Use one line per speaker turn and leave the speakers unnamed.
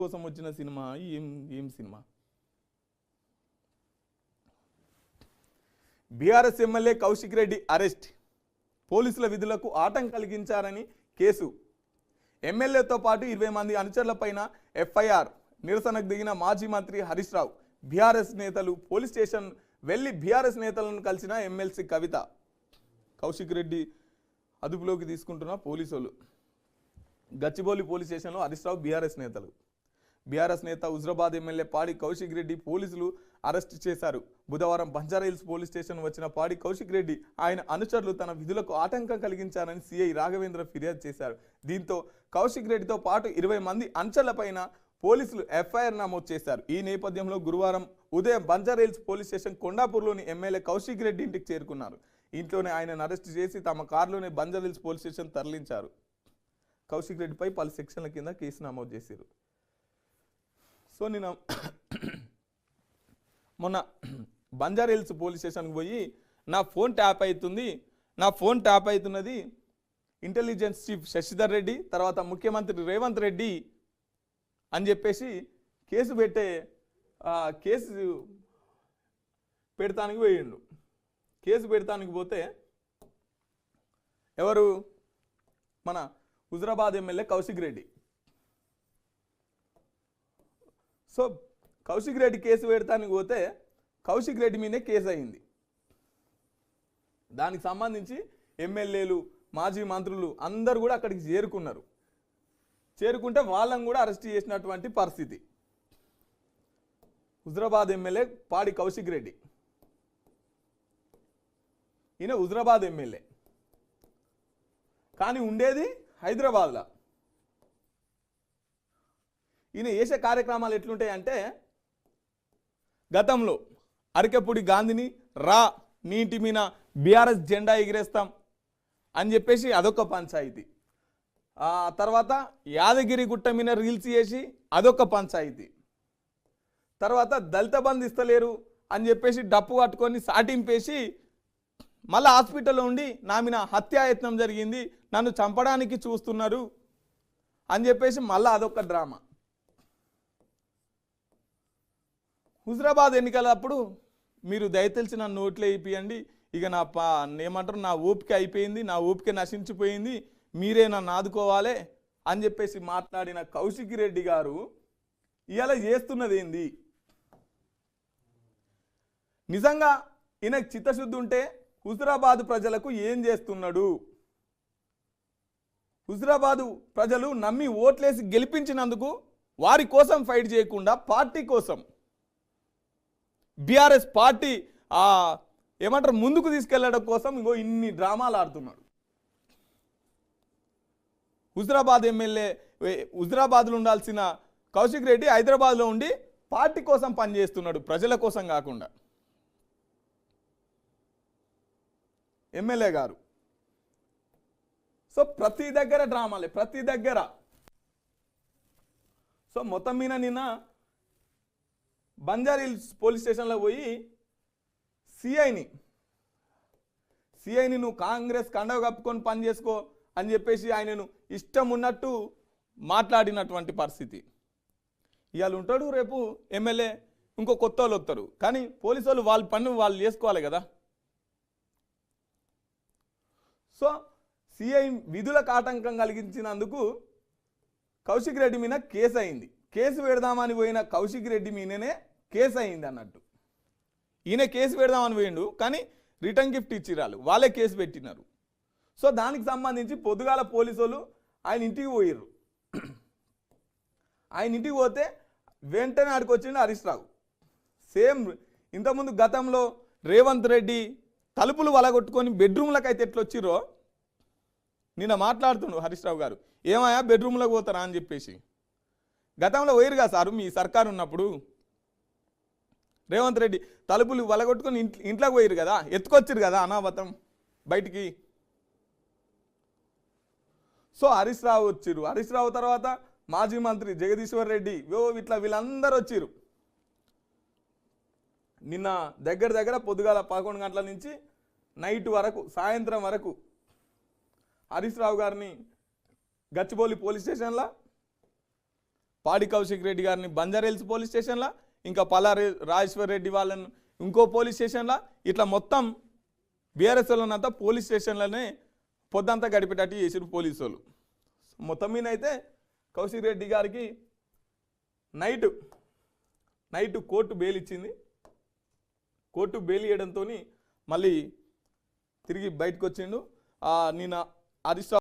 కోసం వచ్చిన సినిమా ఏం cinema? BRS MLA Kaushik Reddy arrest, పోలీసుల విధులకు ఆటంకం కలిగించారని కేసు. ఎమ్మెల్యేతో పాటు 20 మంది అనుచరులపైన ఎఫ్ఐఆర్. నిరసనకు దిగిన మాజీ మంత్రి హరీష్ రావు. బీఆర్ఎస్ నేతలు పోలీస్ స్టేషన్ వెళ్లి బీఆర్ఎస్ నేతలను కలిసిన ఎమ్మెల్సీ కవిత. కౌశిక్ రెడ్డి అదుపులోకి తీసుకుంటున్న పోలీసులు. గచ్చిబౌలి పోలీస్ స్టేషన్లో హరీష్ రావు బీఆర్ఎస్ నేతలు. బీఆర్ఎస్ నేత హుజరాబాద్ ఎమ్మెల్యే పాడి కౌశిక్ రెడ్డి పోలీసులు అరెస్ట్ చేశారు. బుధవారం బంజారాహిల్స్ పోలీస్ స్టేషన్ వచ్చిన పాడి కౌశిక్ రెడ్డి ఆయన అనుచరులు తన విధులకు ఆటంకం కలిగించారని సిఐ రాఘవేంద్ర ఫిర్యాదు చేశారు. దీంతో కౌశిక్ రెడ్డితో పాటు 20 మంది అనుచరులపైన పోలీసులు ఎఫ్ఐఆర్ నమోదు చేశారు. ఈ నేపథ్యంలో గురువారం ఉదయం బంజారాహిల్స్ పోలీస్ స్టేషన్ కొండాపూర్లోని ఎమ్మెల్యే కౌశిక్ రెడ్డి ఇంటికి చేరుకున్నారు. ఇంట్లోనే ఆయనను అరెస్ట్ చేసి తమ కారులోనే బంజారాహిల్స్ పోలీస్ స్టేషన్ తరలించారు. కౌశిక్ రెడ్డిపై పలు సెక్షన్ల కింద కేసు నమోదు చేశారు. సో నేను మొన్న బంజారాహిల్స్ పోలీస్ స్టేషన్కి పోయి నా ఫోన్ ట్యాప్ అవుతున్నది ఇంటెలిజెన్స్ చీఫ్ శశిధర్ రెడ్డి, తర్వాత ముఖ్యమంత్రి రేవంత్ రెడ్డి అని చెప్పేసి కేసు పెడతానికి పోయిండు. కేసు పెడతానికి పోతే ఎవరు? మన Huzurabad MLA Kaushik Reddy. So Kaushik Reddy case పెడతానికి పోతే కౌశిక్ రెడ్డి మీదే కేసు అయింది. దానికి సంబంధించి ఎమ్మెల్యేలు, మాజీ మంత్రులు అందరూ కూడా అక్కడికి చేరుకున్నారు. చేరుకుంటే వాళ్ళని కూడా అరెస్ట్ చేసినటువంటి పరిస్థితి. హుజరాబాద్ ఎమ్మెల్యే పాడి కౌశిక్ రెడ్డి, ఈయన హుజరాబాద్ ఎమ్మెల్యే కానీ ఉండేది హైదరాబాద్లో. ఈయన చేసే కార్యక్రమాలు ఎట్లుంటాయంటే, గతంలో అరకెపూడి గాంధీని రా నీటి మీద బీఆర్ఎస్ జెండా ఎగిరేస్తాం అని చెప్పేసి అదొక పంచాయతీ. తర్వాత యాదగిరి గుట్ట మీద రీల్స్ చేసి అదొక పంచాయతీ. తర్వాత దళిత బంధు ఇస్తలేరు అని చెప్పేసి డప్పు పట్టుకొని సాటింపేసి మళ్ళీ హాస్పిటల్లో ఉండి నా మీద హత్యాయత్నం జరిగింది, నన్ను చంపడానికి చూస్తున్నారు అని చెప్పేసి మళ్ళీ అదొక డ్రామా. హుజరాబాద్ ఎన్నికలప్పుడు మీరు దయతెలిచి నన్ను ఓట్లు వేయిపియండి, ఇక నా ఓపిక అయిపోయింది, నా ఓపిక నశించిపోయింది, మీరే నన్ను ఆదుకోవాలి అని చెప్పేసి మాట్లాడిన కౌశిక్ రెడ్డి గారు ఇవాళ చేస్తున్నది ఏంది? నిజంగా ఈయనకు చిత్తశుద్ధి ఉంటే హుజరాబాద్ ప్రజలకు ఏం చేస్తున్నాడు? హుజరాబాదు ప్రజలు నమ్మి ఓట్లేసి గెలిపించినందుకు వారి కోసం ఫైట్ చేయకుండా పార్టీ కోసం, బీఆర్ఎస్ పార్టీ ఏమంటారు ముందుకు తీసుకెళ్లడం కోసం ఇంకో ఇన్ని డ్రామాలు ఆడుతున్నాడు. హుజరాబాద్ ఎమ్మెల్యే, హుజరాబాద్లో ఉండాల్సిన కౌశిక్ రెడ్డి హైదరాబాద్లో ఉండి పార్టీ కోసం పనిచేస్తున్నాడు, ప్రజల కోసం కాకుండా. ఎమ్మెల్యే గారు సో ప్రతి దగ్గర డ్రామాలే, ప్రతి దగ్గర. సో మొత్తం మీద నిన్న బంజారాహిల్స్ పోలీస్ స్టేషన్లో పోయి సిఐని నువ్వు కాంగ్రెస్ కండవ కప్పుకొని పని చేసుకో అని చెప్పేసి ఆయనను ఇష్టం ఉన్నట్టు మాట్లాడినటువంటి పరిస్థితి. ఇవాళ ఉంటాడు, రేపు ఎమ్మెల్యే ఇంకో కొత్త వాళ్ళు వస్తారు. కానీ పోలీసు వాళ్ళు వాళ్ళ పని వాళ్ళు చేసుకోవాలి కదా. సో సిఐ విధులకు ఆటంకం కలిగించినందుకు కౌశిక్ రెడ్డి మీద కేసు అయింది. కేసు పెడదామని పోయిన కౌశిక్ రెడ్డి మీదనే కేసు అయింది అన్నట్టు. ఈయన కేసు పెడదామని పోయిండు, కానీ రిటర్న్ గిఫ్ట్ ఇచ్చిరాలు, వాళ్ళే కేసు పెట్టినారు. సో దానికి సంబంధించి పొద్దుగాల పోలీసు వాళ్ళు ఆయన ఇంటికి పోయిర్రు. ఆయన ఇంటికి పోతే వెంటనే ఆడికి వచ్చిండు హరీష్ రావు. సేమ్ ఇంతకుముందు గతంలో రేవంత్ రెడ్డి తలుపులు వలగొట్టుకొని బెడ్రూమ్లకు అయితే ఎట్లా వచ్చిర్రో నిన్న మాట్లాడుతుండు హరీష్ రావు గారు. ఏమయ్యా బెడ్రూమ్లోకి పోతారా అని చెప్పేసి. గతంలో పోయిరుగా సారు మీ సర్కారు ఉన్నప్పుడు రేవంత్ రెడ్డి తలుపులు వలగొట్టుకొని ఇంట్లోకి పోయిరు కదా, ఎత్తుకొచ్చిరు కదా అనావతం బయటికి. సో హరీష్ రావు వచ్చిర్రు. హరీష్ రావు తర్వాత మాజీ మంత్రి జగదీశ్వర్ రెడ్డి, ఇట్లా వీళ్ళందరూ వచ్చిర్రు. నిన్న దగ్గర పొద్దుగాల 11 గంటల నుంచి నైట్ వరకు, సాయంత్రం వరకు హరీష్ రావు గారిని గచ్చిబౌలి పోలీస్ స్టేషన్లో పాడి కౌశిక్ రెడ్డి గారిని బంజారాహిల్స్ పోలీస్ స్టేషన్లో, ఇంకా పల్లా రాజేశ్వర్ రెడ్డి వాళ్ళని ఇంకో పోలీస్ స్టేషన్లో, ఇట్లా మొత్తం బీఆర్ఎస్ వాళ్ళనంతా పోలీస్ స్టేషన్లోనే పొద్దంతా గడిపేటట్టు చేసారు పోలీసు వాళ్ళు. మొత్తం మీద అయితే కౌశిక్ రెడ్డి గారికి నైట్ కోర్టు బెయిల్ ఇచ్చింది. కోర్టు బెయిల్ ఇవ్వడంతో మళ్ళీ తిరిగి బయటకు వచ్చిండు. నిన్న హరీష్